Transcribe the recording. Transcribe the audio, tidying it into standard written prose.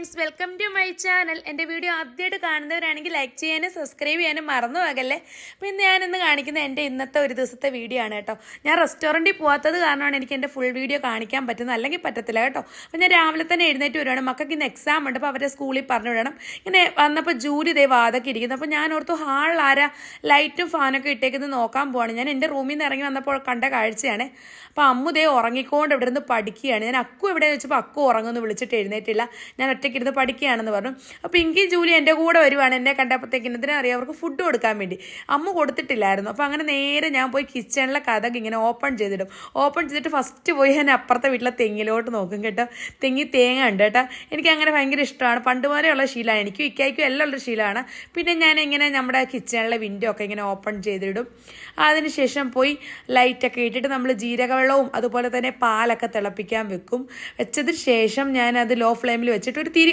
Friends, welcome to my channel. എൻ്റെ video ആദ്യമായിട്ട് കാണുന്നവരാണെങ്കിൽ ലൈക്ക് ചെയ്യാനും സബ്സ്ക്രൈബ് ചെയ്യാനും മറന്നു പോകല്ലേ. അപ്പോൾ ഞാനിന്ന് കാണിക്കുന്ന എൻ്റെ ഇന്നത്തെ ഒരു ദിവസത്തെ വീഡിയോ ആണ് കേട്ടോ. ഞാൻ റെസ്റ്റോറൻറ്റിൽ പോകാത്തത് കാരണമാണ് എനിക്ക് എൻ്റെ ഫുൾ വീഡിയോ കാണിക്കാൻ പറ്റുന്നത്, അല്ലെങ്കിൽ പറ്റത്തില്ല കേട്ടോ. അപ്പോൾ ഞാൻ രാവിലെ തന്നെ എഴുന്നേറ്റ് വരുവാണ്. മക്കൾക്ക് ഇന്ന് എക്സാം ഉണ്ട്, അപ്പോൾ അവരെ സ്കൂളിൽ പറഞ്ഞു വിടണം. ഇങ്ങനെ വന്നപ്പോൾ ജൂലി ഇതേ വാതൊക്കെ ഇരിക്കുന്നു. അപ്പോൾ ഞാൻ ഓർത്തു ഹാളിൽ ആരാ ലൈറ്റും ഫാനൊക്കെ ഇട്ടേക്കുന്നത് നോക്കാൻ പോവാണ്. ഞാൻ എൻ്റെ റൂമിൽ നിന്ന് ഇറങ്ങി വന്നപ്പോൾ കണ്ട കാഴ്ചയാണ്. അപ്പോൾ അമ്മു ദേ ഉറങ്ങിക്കൊണ്ട് ഇവിടെ നിന്ന് പഠിക്കുകയാണ്. ഞാൻ അക്കു എവിടെയെന്ന് വെച്ചപ്പോൾ അക്കു ഉറങ്ങുമെന്ന് വിളിച്ചിട്ട് എഴുന്നേറ്റില്ല. ഞാൻ ഒറ്റയ്ക്ക് ഇരുന്ന് പഠിക്കുകയാണെന്ന് പറഞ്ഞു. അപ്പോൾ പിങ്കി ജൂലി എൻ്റെ കൂടെ വരുവാണ്. എന്നെ കണ്ടപ്പോഴത്തേക്കിന് എന്തിനാ അറിയാം, അവർക്ക് ഫുഡ് കൊടുക്കാൻ വേണ്ടി. അമ്മ കൊടുത്തിട്ടില്ലായിരുന്നു. അപ്പോൾ അങ്ങനെ നേരെ ഞാൻ പോയി കിച്ചണിലെ കഥക് ഇങ്ങനെ ഓപ്പൺ ചെയ്തിട്ട് ഫസ്റ്റ് പോയി ഞാൻ അപ്പുറത്തെ വീട്ടിലെ തെങ്ങിലോട്ട് നോക്കും കേട്ടോ. തെങ്ങി തേങ്ങ ഉണ്ട് കേട്ടോ. എനിക്ക് അങ്ങനെ ഭയങ്കര ഇഷ്ടമാണ്. പണ്ട് പോലെയുള്ള ശീലമാണ്. എനിക്കും ഇക്കായ്ക്കും എല്ലാം ഉള്ള ശീലമാണ്. പിന്നെ ഞാൻ ഇങ്ങനെ നമ്മുടെ കിച്ചണിലെ വിൻഡോ ഒക്കെ ഇങ്ങനെ ഓപ്പൺ ചെയ്തിടും. അതിനുശേഷം പോയി ലൈറ്റൊക്കെ ഇട്ടിട്ട് നമ്മൾ ജീരകവെള്ളവും അതുപോലെ തന്നെ പാലൊക്കെ തിളപ്പിക്കാൻ വെക്കും. വെച്ചതിന് ശേഷം ഞാനത് ലോ ഫ്ലെയിമിൽ വെച്ചിട്ട് ഒരു തീ